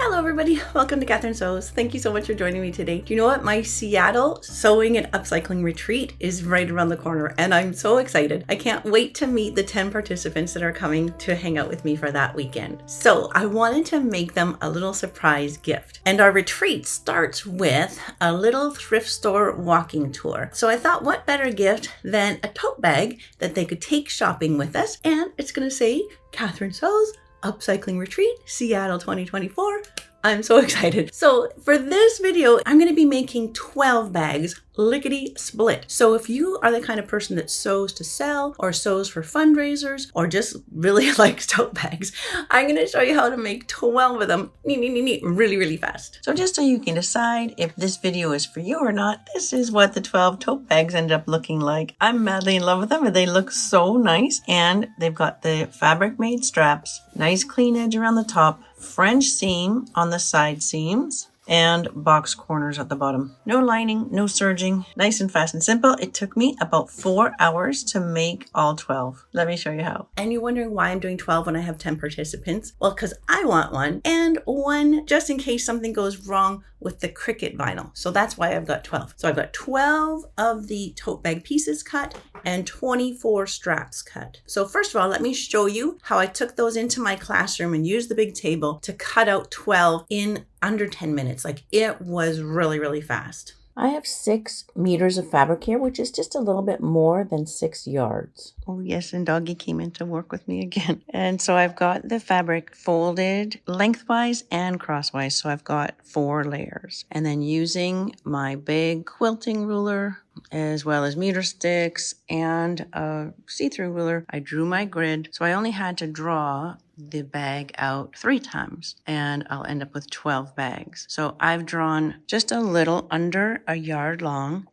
Hello everybody, welcome to Catherine Sews. Thank you so much for joining me today. Do you know what? My Seattle sewing and upcycling retreat is right around the corner and I'm so excited. I can't wait to meet the 10 participants that are coming to hang out with me for that weekend. So I wanted to make them a little surprise gift. And our retreat starts with a little thrift store walking tour. So I thought what better gift than a tote bag that they could take shopping with us, and it's gonna say Catherine Sews Upcycling Retreat, Seattle 2024. I'm so excited. So for this video, I'm going to be making 12 bags, lickety split. So if you are the kind of person that sews to sell or sews for fundraisers or just really likes tote bags, I'm going to show you how to make 12 of them really fast. So just so you can decide if this video is for you or not, this is what the 12 tote bags end up looking like. I'm madly in love with them and they look so nice, and they've got the fabric made straps, nice clean edge around the top, French seam on the side seams, and box corners at the bottom. No lining, no serging, nice and fast and simple. It took me about 4 hours to make all 12. Let me show you how. And you're wondering why I'm doing 12 when I have 10 participants? Well, because I want one, and one just in case something goes wrong with the Cricut vinyl. So that's why I've got 12. So I've got 12 of the tote bag pieces cut and 24 straps cut. So first of all, let me show you how I took those into my classroom and used the big table to cut out 12 in under 10 minutes. Like, it was really fast. I have 6 meters of fabric here, which is just a little bit more than 6 yards. Oh yes, and Doggy came in to work with me again. And so I've got the fabric folded lengthwise and crosswise. So I've got 4 layers. And then using my big quilting ruler, as well as meter sticks and a see-through ruler, I drew my grid. So I only had to draw the bag out 3 times and I'll end up with 12 bags. So I've drawn just a little under a yard long,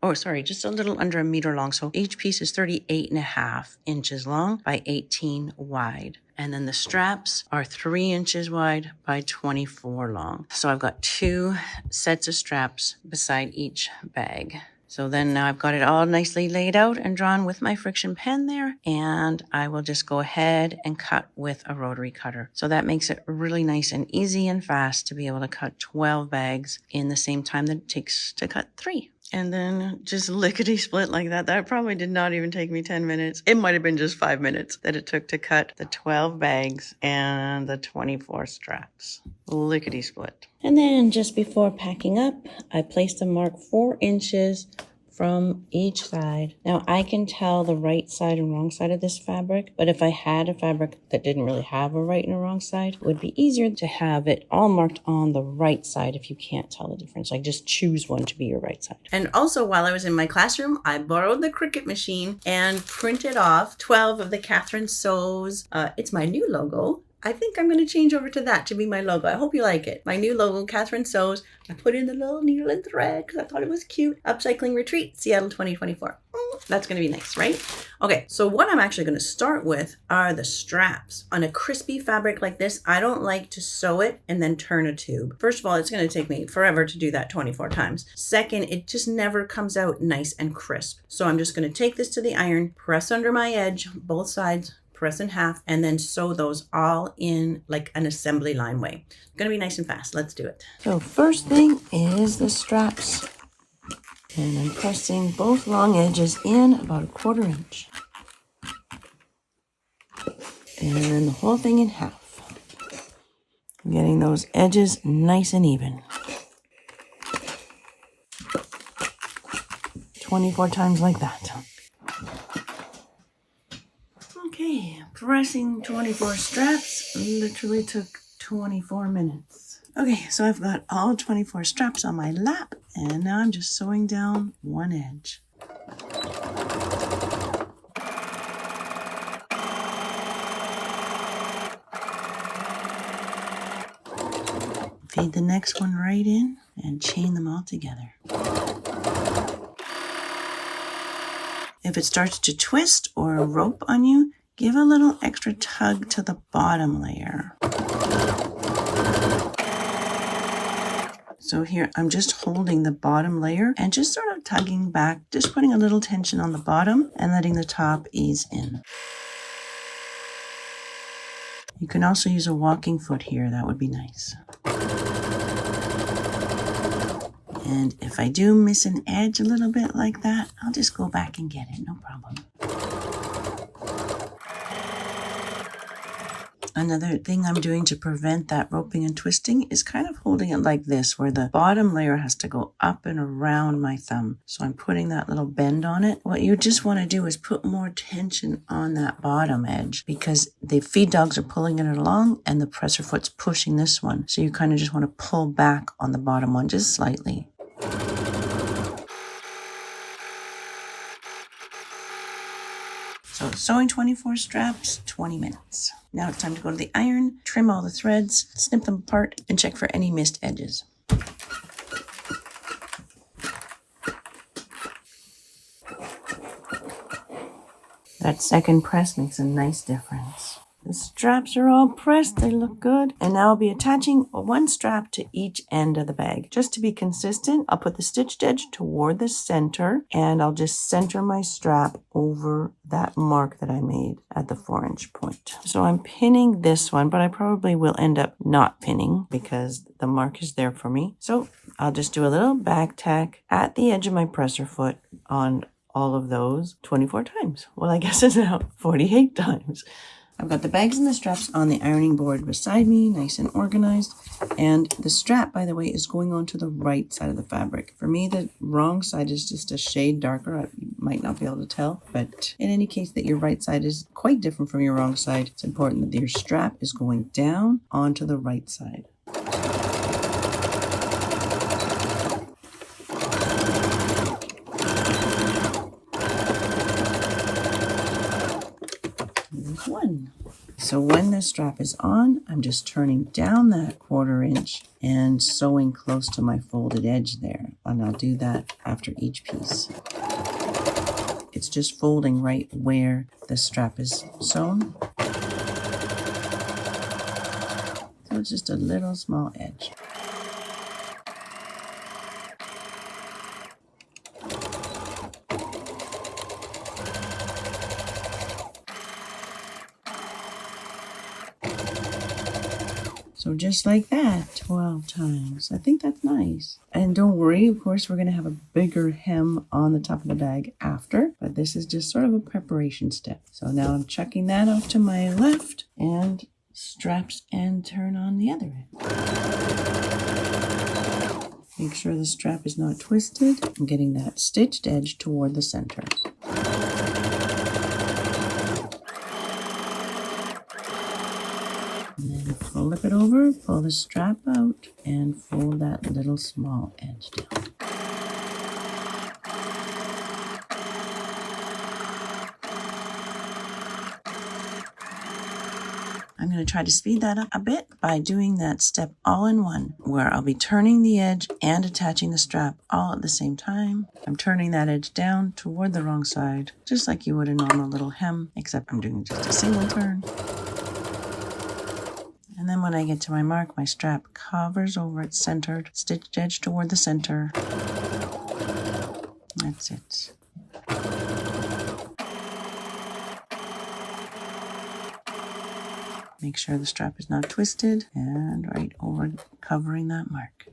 just a little under a meter long. So each piece is 38.5 inches long by 18 wide. And then the straps are 3 inches wide by 24 long. So I've got 2 sets of straps beside each bag. So then now I've got it all nicely laid out and drawn with my friction pen there, and I will just go ahead and cut with a rotary cutter. So that makes it really nice and easy and fast to be able to cut 12 bags in the same time that it takes to cut 3. And then just lickety split like that. That probably did not even take me 10 minutes. It might have been just 5 minutes that it took to cut the 12 bags and the 24 straps. Lickety split. And then just before packing up, I placed a mark 4 inches from each side. Now I can tell the right side and wrong side of this fabric, but if I had a fabric that didn't really have a right and a wrong side, it would be easier to have it all marked on the right side if you can't tell the difference. Like, just choose one to be your right side. And also, while I was in my classroom, I borrowed the Cricut machine and printed off 12 of the Catherine Sews. It's my new logo. I think I'm going to change over to that to be my logo. I hope you like it. My new logo, Catherine Sews. I put in the little needle and thread because I thought it was cute. Upcycling Retreat, Seattle 2024. That's going to be nice, right? Okay, so what I'm actually going to start with are the straps. On a crispy fabric like this, I don't like to sew it and then turn a tube. First of all, it's going to take me forever to do that 24 times. Second, it just never comes out nice and crisp. So I'm just going to take this to the iron, press under my edge, both sides, press in half, and then sew those all in like an assembly line way. It's gonna be nice and fast. Let's do it. So first thing is the straps. And I'm pressing both long edges in about 1/4 inch. And then the whole thing in half. I'm getting those edges nice and even. 24 times like that. Okay, pressing 24 straps literally took 24 minutes. Okay, so I've got all 24 straps on my lap, and now I'm just sewing down one edge. Feed the next one right in and chain them all together. If it starts to twist or rope on you, give a little extra tug to the bottom layer. So here, I'm just holding the bottom layer and just sort of tugging back, just putting a little tension on the bottom and letting the top ease in. You can also use a walking foot here. That would be nice. And if I do miss an edge a little bit like that, I'll just go back and get it, no problem. Another thing I'm doing to prevent that roping and twisting is kind of holding it like this, where the bottom layer has to go up and around my thumb. So I'm putting that little bend on it. What you just want to do is put more tension on that bottom edge, because the feed dogs are pulling it along and the presser foot's pushing this one. So you kind of just want to pull back on the bottom one just slightly. So sewing 24 straps, 20 minutes. Now it's time to go to the iron, trim all the threads, snip them apart, and check for any missed edges. That second press makes a nice difference. The straps are all pressed, they look good. And now I'll be attaching one strap to each end of the bag. Just to be consistent, I'll put the stitched edge toward the center, and I'll just center my strap over that mark that I made at the 4-inch point. So I'm pinning this one, but I probably will end up not pinning because the mark is there for me. So I'll just do a little back tack at the edge of my presser foot on all of those 24 times. Well, I guess it's now 48 times. I've got the bags and the straps on the ironing board beside me, nice and organized. And the strap, by the way, is going on to the right side of the fabric. For me, the wrong side is just a shade darker. You might not be able to tell, but in any case that your right side is quite different from your wrong side, it's important that your strap is going down onto the right side. One. So when the strap is on, I'm just turning down that 1/4 inch and sewing close to my folded edge there. And I'll do that after each piece. It's just folding right where the strap is sewn. So it's just a little small edge. So just like that, 12 times. I think that's nice. And don't worry, of course, we're going to have a bigger hem on the top of the bag after, but this is just sort of a preparation step. So now I'm chucking that off to my left and straps and turn on the other end. Make sure the strap is not twisted. I'm getting that stitched edge toward the center. And then flip it over, pull the strap out, and fold that little small edge down. I'm going to try to speed that up a bit by doing that step all in one, where I'll be turning the edge and attaching the strap all at the same time. I'm turning that edge down toward the wrong side, just like you would a normal little hem, except I'm doing just a single turn. And then when I get to my mark, my strap covers over its centered, stitched edge toward the center. That's it. Make sure the strap is not twisted, and right over covering that mark.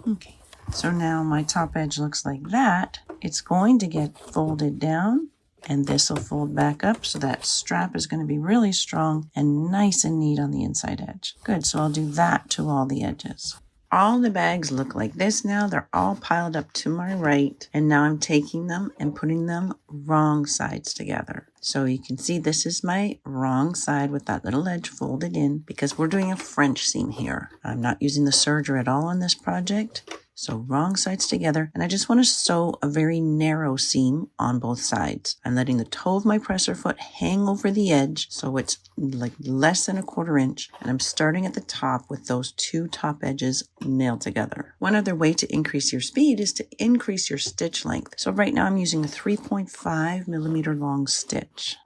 Okay, so now my top edge looks like that. It's going to get folded down, and this will fold back up, so that strap is going to be really strong and nice and neat on the inside edge. Good, so I'll do that to all the edges. All the bags look like this now. They're all piled up to my right, and now I'm taking them and putting them wrong sides together. So you can see this is my wrong side with that little edge folded in, because we're doing a French seam here. I'm not using the serger at all on this project. So wrong sides together, and I just want to sew a very narrow seam on both sides. I'm letting the toe of my presser foot hang over the edge, so it's like less than 1/4 inch, and I'm starting at the top with those two top edges nailed together. One other way to increase your speed is to increase your stitch length. So right now I'm using a 3.5 millimeter long stitch.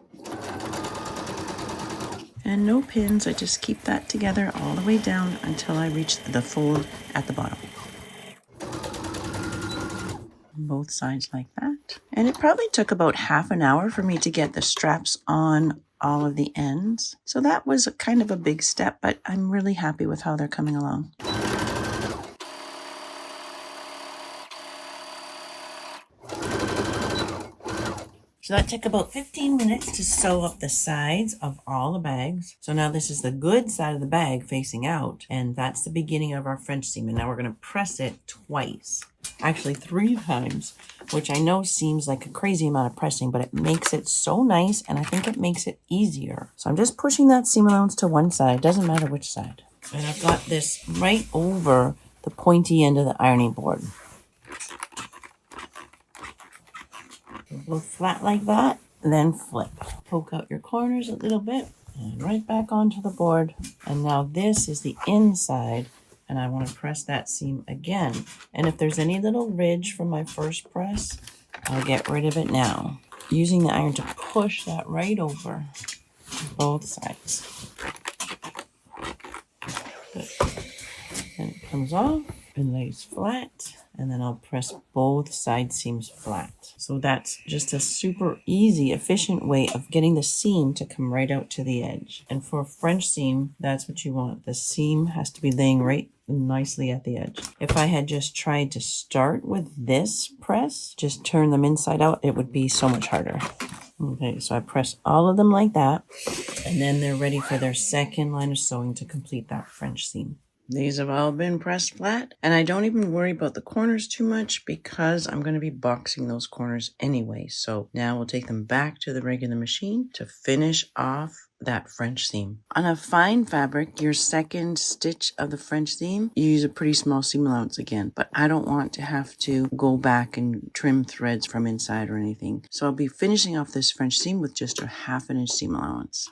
And no pins, I just keep that together all the way down until I reach the fold at the bottom. Both sides like that. And it probably took about half an hour for me to get the straps on all of the ends. So that was kind of a big step, but I'm really happy with how they're coming along. So that took about 15 minutes to sew up the sides of all the bags. So now this is the good side of the bag facing out, and that's the beginning of our French seam. And now we're going to press it twice, actually 3 times, which I know seems like a crazy amount of pressing, but it makes it so nice, and I think it makes it easier. So I'm just pushing that seam allowance to one side, doesn't matter which side. And I've got this right over the pointy end of the ironing board. Go flat like that, then flip. Poke out your corners a little bit and right back onto the board. And now this is the inside, and I want to press that seam again. And if there's any little ridge from my first press, I'll get rid of it now, using the iron to push that right over both sides. Good. Then it comes off and lays flat. And then I'll press both side seams flat. So that's just a super easy, efficient way of getting the seam to come right out to the edge. And for a French seam, that's what you want. The seam has to be laying right nicely at the edge. If I had just tried to start with this press, just turn them inside out, it would be so much harder. Okay, so I press all of them like that, and then they're ready for their second line of sewing to complete that French seam. These have all been pressed flat, and I don't even worry about the corners too much because I'm going to be boxing those corners anyway. So now we'll take them back to the regular machine to finish off that French seam. On a fine fabric, your second stitch of the French seam, you use a pretty small seam allowance again, but I don't want to have to go back and trim threads from inside or anything. So I'll be finishing off this French seam with just a 1/2 inch seam allowance.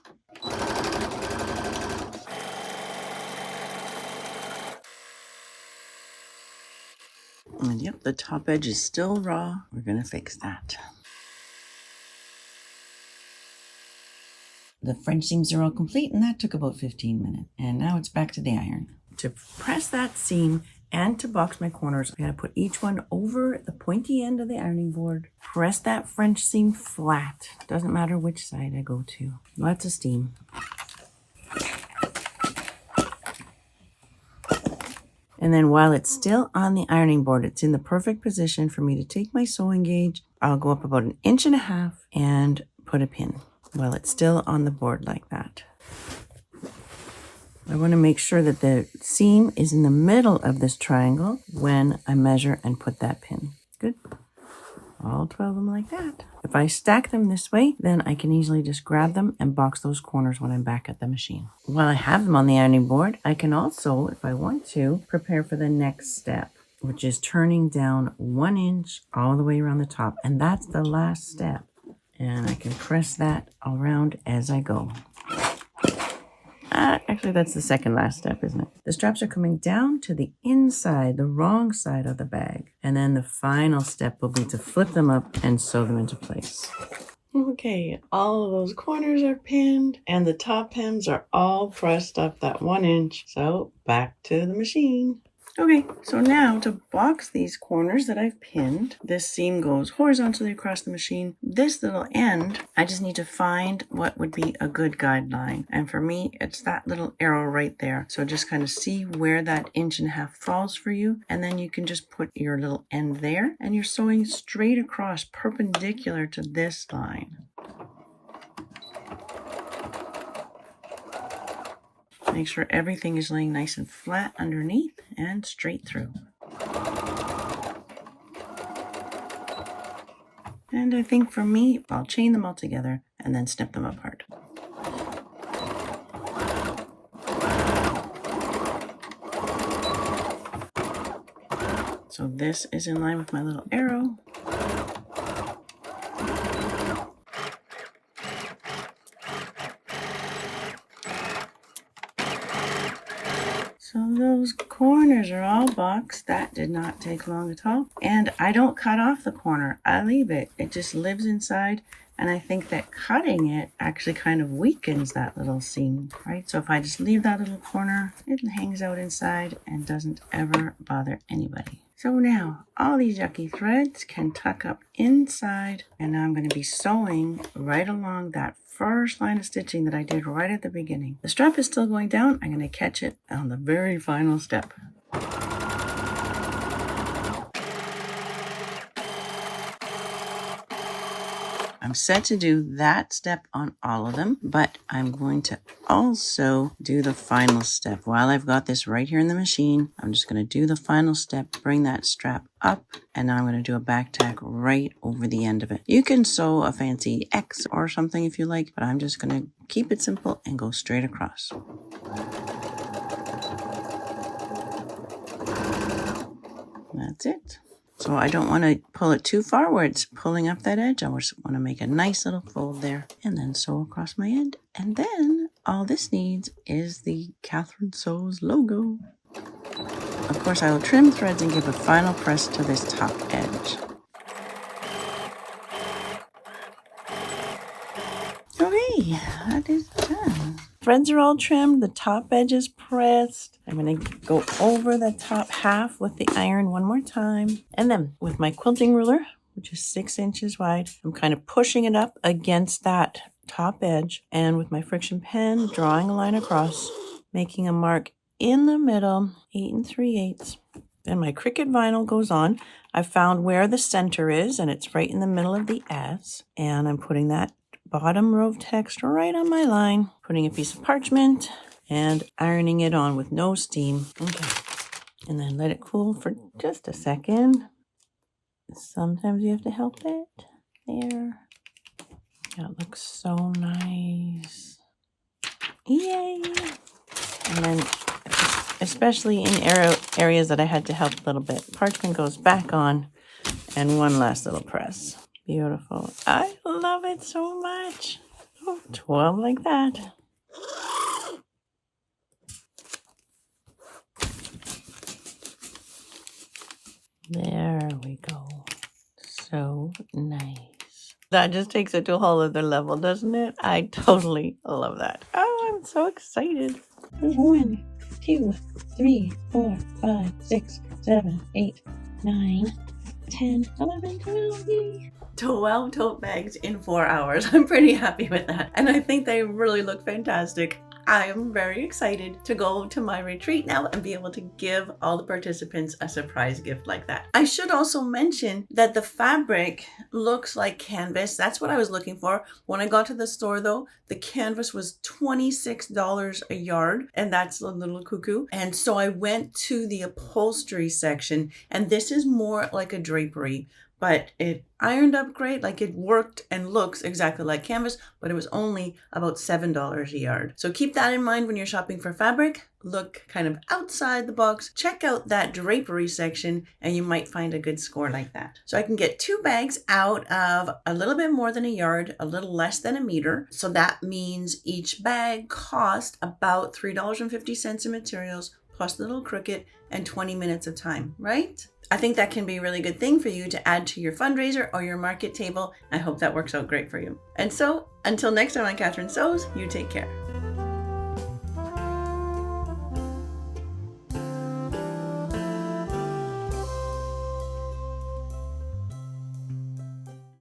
And yep, the top edge is still raw. We're going to fix that. The French seams are all complete, and that took about 15 minutes. And now it's back to the iron. To press that seam and to box my corners, I'm going to put each one over the pointy end of the ironing board. Press that French seam flat. Doesn't matter which side I go to. Lots of steam. And then while it's still on the ironing board, it's in the perfect position for me to take my sewing gauge. I'll go up about 1.5 inches and put a pin while it's still on the board like that. I want to make sure that the seam is in the middle of this triangle when I measure and put that pin. Good. All 12 of them like that. If I stack them this way, then I can easily just grab them and box those corners when I'm back at the machine. While I have them on the ironing board, I can also, if I want to, prepare for the next step, which is turning down 1 inch all the way around the top. And that's the last step. And I can press that around as I go. Actually, that's the second last step, isn't it? The straps are coming down to the inside, the wrong side of the bag. And then the final step will be to flip them up and sew them into place. Okay, all of those corners are pinned and the top hems are all pressed up that 1 inch. So back to the machine. Okay, so now to box these corners that I've pinned, this seam goes horizontally across the machine. This little end, I just need to find what would be a good guideline. And for me, it's that little arrow right there. So just kind of see where that 1.5 inches falls for you. And then you can just put your little end there and you're sewing straight across perpendicular to this line. Make sure everything is laying nice and flat underneath and straight through. And I think for me, I'll chain them all together and then snip them apart. So this is in line with my little arrow. So those corners are all boxed. That did not take long at all. And I don't cut off the corner. I leave it. It just lives inside. And I think that cutting it actually kind of weakens that little seam, right? So if I just leave that little corner, it hangs out inside and doesn't ever bother anybody. So now all these yucky threads can tuck up inside, and now I'm going to be sewing right along that first line of stitching that I did right at the beginning. The strap is still going down. I'm going to catch it on the very final step. I'm set to do that step on all of them, but I'm going to also do the final step. While I've got this right here in the machine, I'm just going to do the final step, bring that strap up, and now I'm going to do a back tack right over the end of it. You can sew a fancy X or something if you like, but I'm just going to keep it simple and go straight across. That's it. So I don't want to pull it too far where it's pulling up that edge. I just want to make a nice little fold there and then sew across my end. And then all this needs is the Catherine Sews logo. Of course, I will trim threads and give a final press to this top edge. Okay, that is done. Threads are all trimmed, the top edge is pressed. I'm going to go over the top half with the iron one more time. And then with my quilting ruler, which is 6 inches wide, I'm kind of pushing it up against that top edge. And with my friction pen, drawing a line across, making a mark in the middle, 8 3/8. Then my Cricut vinyl goes on. I found where the center is, and it's right in the middle of the S. And I'm putting that bottom row of text right on my line, putting a piece of parchment and ironing it on with no steam. Okay, and then let it cool for just a second. Sometimes you have to help it. There. That looks so nice. Yay! And then, especially in areas that I had to help a little bit, parchment goes back on and one last little press. Beautiful. I love it so much. Oh, 12 like that. There we go. So nice. That just takes it to a whole other level, doesn't it? I totally love that. Oh, I'm so excited. 1, 2, 3, 4, 5, 6, 7, 8, 9, 10, 11, 12. 12 tote bags in 4 hours. I'm pretty happy with that. And I think they really look fantastic. I am very excited to go to my retreat now and be able to give all the participants a surprise gift like that. I should also mention that the fabric looks like canvas. That's what I was looking for. When I got to the store though, the canvas was $26 a yard, and that's a little cuckoo. And so I went to the upholstery section, and this is more like a drapery, but it ironed up great. Like, it worked and looks exactly like canvas, but it was only about $7 a yard. So keep that in mind when you're shopping for fabric. Look kind of outside the box. Check out that drapery section and you might find a good score like that. So I can get 2 bags out of a little bit more than a yard, a little less than a meter. So that means each bag cost about $3.50 in materials, plus the little Cricut, and 20 minutes of time, right? I think that can be a really good thing for you to add to your fundraiser or your market table. I hope that works out great for you. And so until next time on Catherine Sews, you take care.